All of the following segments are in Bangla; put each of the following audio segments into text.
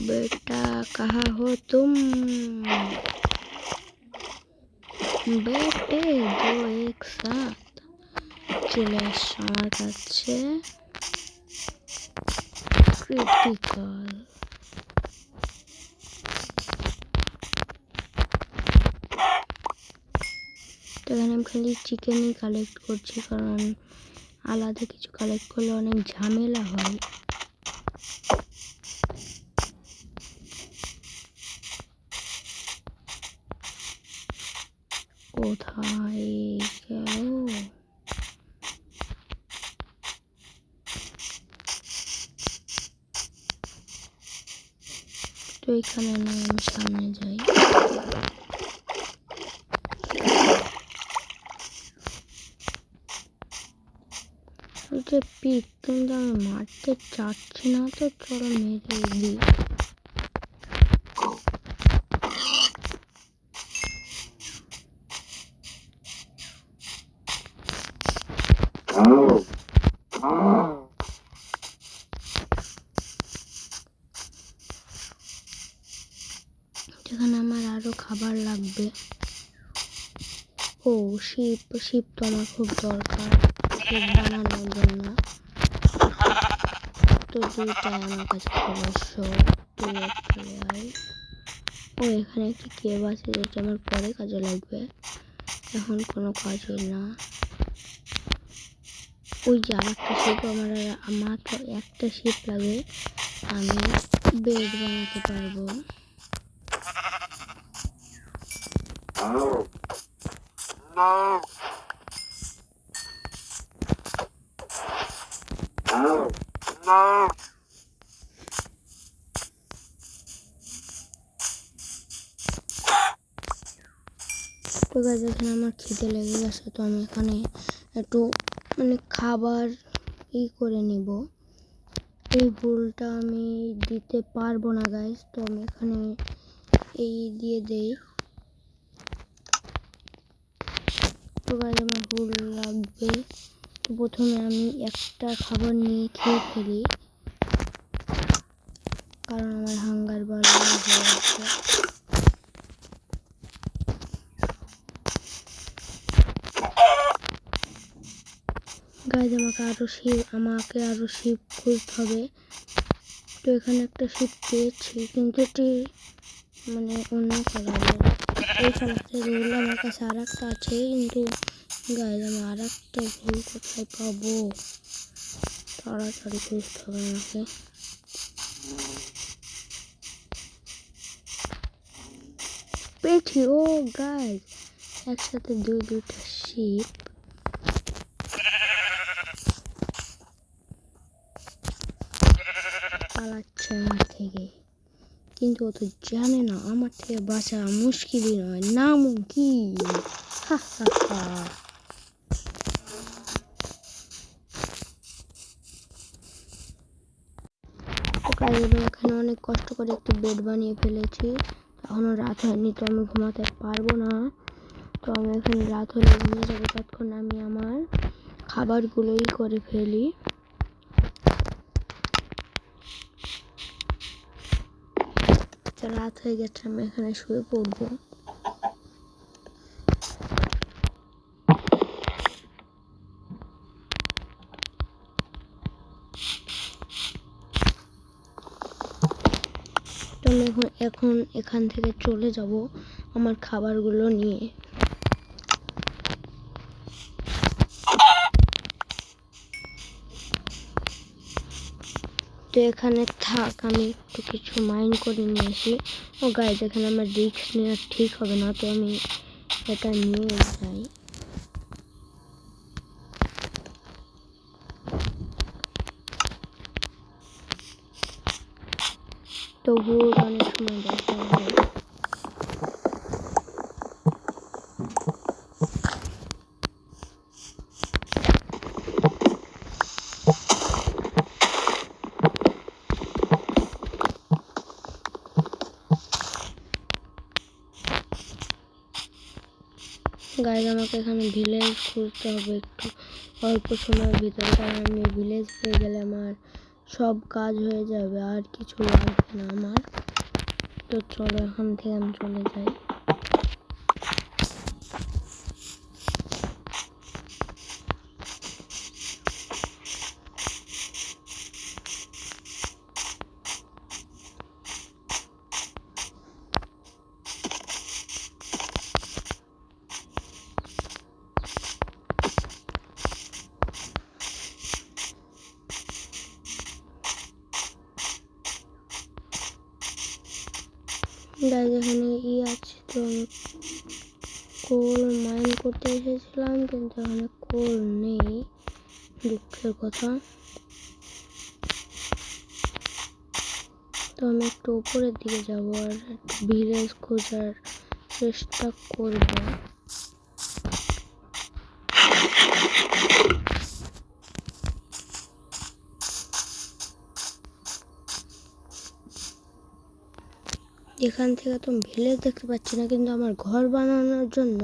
बेटा कहाँ हो तुम? बेटे दो एक साथ चले আসছে আমার কাছে। ক্রিটিক্যাল। তো এখানে আমি খালি চিকেনই কালেক্ট করছি, কারণ আলাদা কিছু কালেক্ট করলে অনেক ঝামেলা হয়। কোথায় গেল? তো এখানে না, আমি সামনে যাই। পিক কিন্তু আমি মারতে চাচ্ছি না, তো চলো মেরে দিই। যেখানে আমার আরো খাবার লাগবে। ও শিপ তো আমার খুব দরকার শিপ বানানোর জন্য। তো দুইটাই আমার কাছে অবশ্য। তুই চলে আয়। ও এখানে একটি কেভ আছে, যেটা আমার পরে কাজে লাগবে, এখন কোনো কাজে না। ওই যে আর একটা শিপ, আমার তো একটা শিপ লাগে, আমি বেড বানাতে পারবো। তো গাইস, এখানে আমার খিদে লেগে গেছে, তো আমি এখানে একটু খাবার করে নিব। এই ভুলটা আমি দিতে পারবো না গাইস, তো আমি এখানে এই দিয়ে দেই। তো গাইস, আমার ভুল লাগবে, তো প্রথমে আমি একটা খাবার নিয়ে খেয়ে ফেলি, কারণ আমার হাঙ্গার বার হয়ে যাচ্ছে। গাইস, আমাকে আরো শিপ খুঁজতে হবে। তো এখানে একটা শিপ পেয়েছি, কিন্তু এটি অন্য কালারের। এই কালারটা ধরলে আমার কাছে আর একটা আছে, কিন্তু গাইস আমি আর একটা ভুল কোথায় পাবো? তাড়াতাড়ি খুঁজতে হবে আমাকে। পেয়েছি। ও গাইস, একসাথে দুইটা শিপ। পালাচ্ছে আমার থেকে, কিন্তু ও তো জানে না আমার থেকে বাঁচা মুশকিলই নয়, নামুমকিন। হা হা হা। এখানে অনেক কষ্ট করে একটি বেড বানিয়ে ফেলেছি, এখনো রাত হয়নি, তো আমি ঘুমাতে পারবো না। তো আমি এখানে রাত হলে ঘুমিয়ে যাবো, ততক্ষণ আমি আমার খাবারগুলোই করে ফেলি। রাত হয়ে গেছে, আমি এখানে শুয়ে পড়বো। তো আমি এখন এখান থেকে চলে যাব আমার খাবারগুলো নিয়ে। তো এখানে থাক, আমি একটু কিছু মাইন্ড করে নিয়ে আসি। ও গাইস, এখানে আমার রিস্ক নেওয়া ঠিক হবে না, তো আমি এটা নিয়ে যাই। তবুও অনেক সময় দরকার হয়। গাইস, আমাকে এখানে ভিলেজ খুঁজতে হবে একটু অল্প সময়ের ভিতরে, কারণ আমি ভিলেজ পেয়ে গেলে আমার সব কাজ হয়ে যাবে, আর কিছু লাগবে না আমার। তো চলো এখান থেকে আমি চলে যাই। গাইজ এখানে আছে, তো আমি কোল মাইন করতে এসেছিলাম, কিন্তু এখানে কোল নেই, দুঃখের কথা। তো আমি একটু উপরের দিকে যাব আর একটু ভিলেজ খোঁজার চেষ্টা করব। এখান থেকে তো ভিলেজ দেখতে পাচ্ছি না, কিন্তু আমার ঘর বানানোর জন্য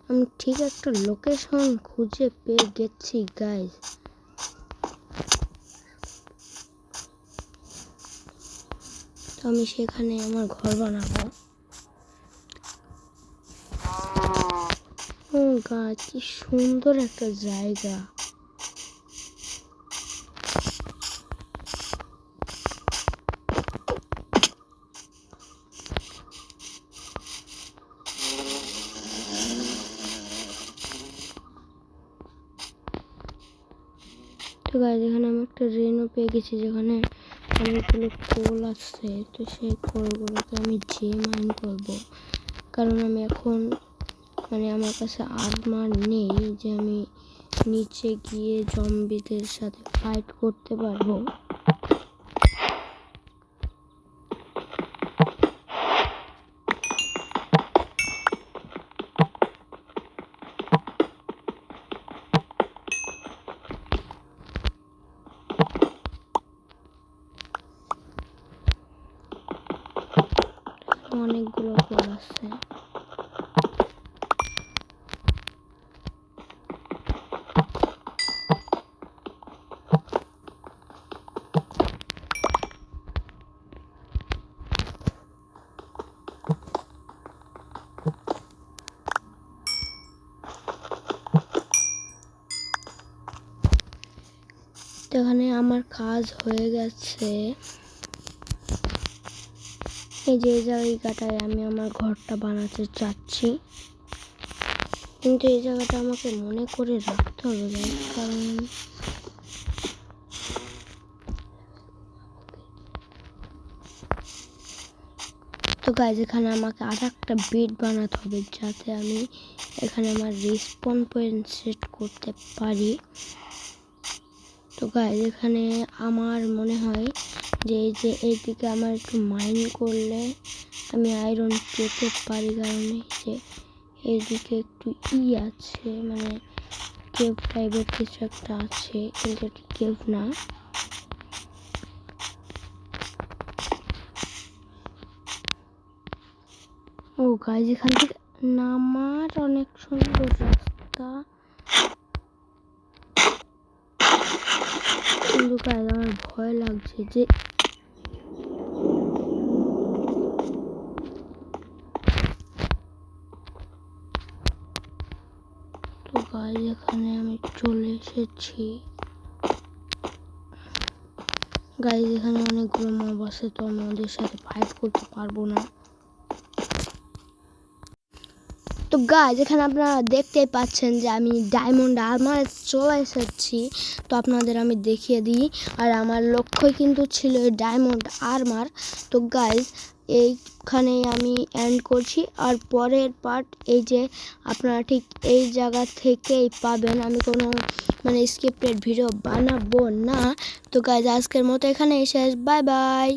আমি ঠিক একটা লোকেশন খুঁজে পেয়ে গেছি গাইজ। তো আমি সেখানে আমার ঘর বানাবো। ও গাছ, কি সুন্দর একটা জায়গা। তো গাইজ এখানে আমি একটা রেনও পেয়ে গেছি, যেখানে অনেকগুলো কোল আছে। তো সেই কোলগুলোকে আমি মাইন করব, কারণ আমি এখন আমার কাছে আর্মার নেই যে আমি নিচে গিয়ে জম্বিদের সাথে ফাইট করতে পারবো। অনেকগুলো কোল আছে। এখানে আমার কাজ হয়ে গেছে। এই যে জায়গাটায় আমি আমার ঘরটা বানাতে চাচ্ছি, কিন্তু এই জায়গাটা আমাকে মনে করে রাখতে হবে, কারণ তো গাইজ এখানে আমাকে আর একটা বেড বানাতে হবে, যাতে আমি এখানে আমার রেসপন পয়েন্ট সেট করতে পারি। তো গাইজ এখানে আমার মনে হয় যে এইদিকে আমার একটু মাইন করলে আমি আয়রন পেতে পারি, কারণ যে এইদিকে একটু আছে, কেভ টাইপের কিছু একটা আছে, কিন্তু এটা কেভ না। ও গাইজ এখান থেকে নামার অনেক সুন্দর রাস্তা, কিন্তু গাইজ আমার ভয় লাগছে যে তো গাইজ এখানে আমি চলে এসেছি। গাইজ এখানে অনেকগুলো মব আছে, তো আমি ওদের সাথে ফাইট করতে পারবো না। তো গাইজ এখানে আপনারা দেখতেই পাচ্ছেন যে আমি ডায়মন্ড আর্মারে চলে এসেছি। তো আপনাদের আমি দেখিয়ে দিই, আর আমার লক্ষ্যই কিন্তু ছিল ডায়মন্ড আর্মার। তো গাইজ এইখানেই আমি এন্ড করছি, আর পরের পার্ট এই যে আপনারা ঠিক এই জায়গা থেকেই পাবেন। আমি কোনো স্ক্রিপ্টেড ভিডিও বানাবো না। তো গাইজ আজকের মতো এখানে শেষ, বাই বাই।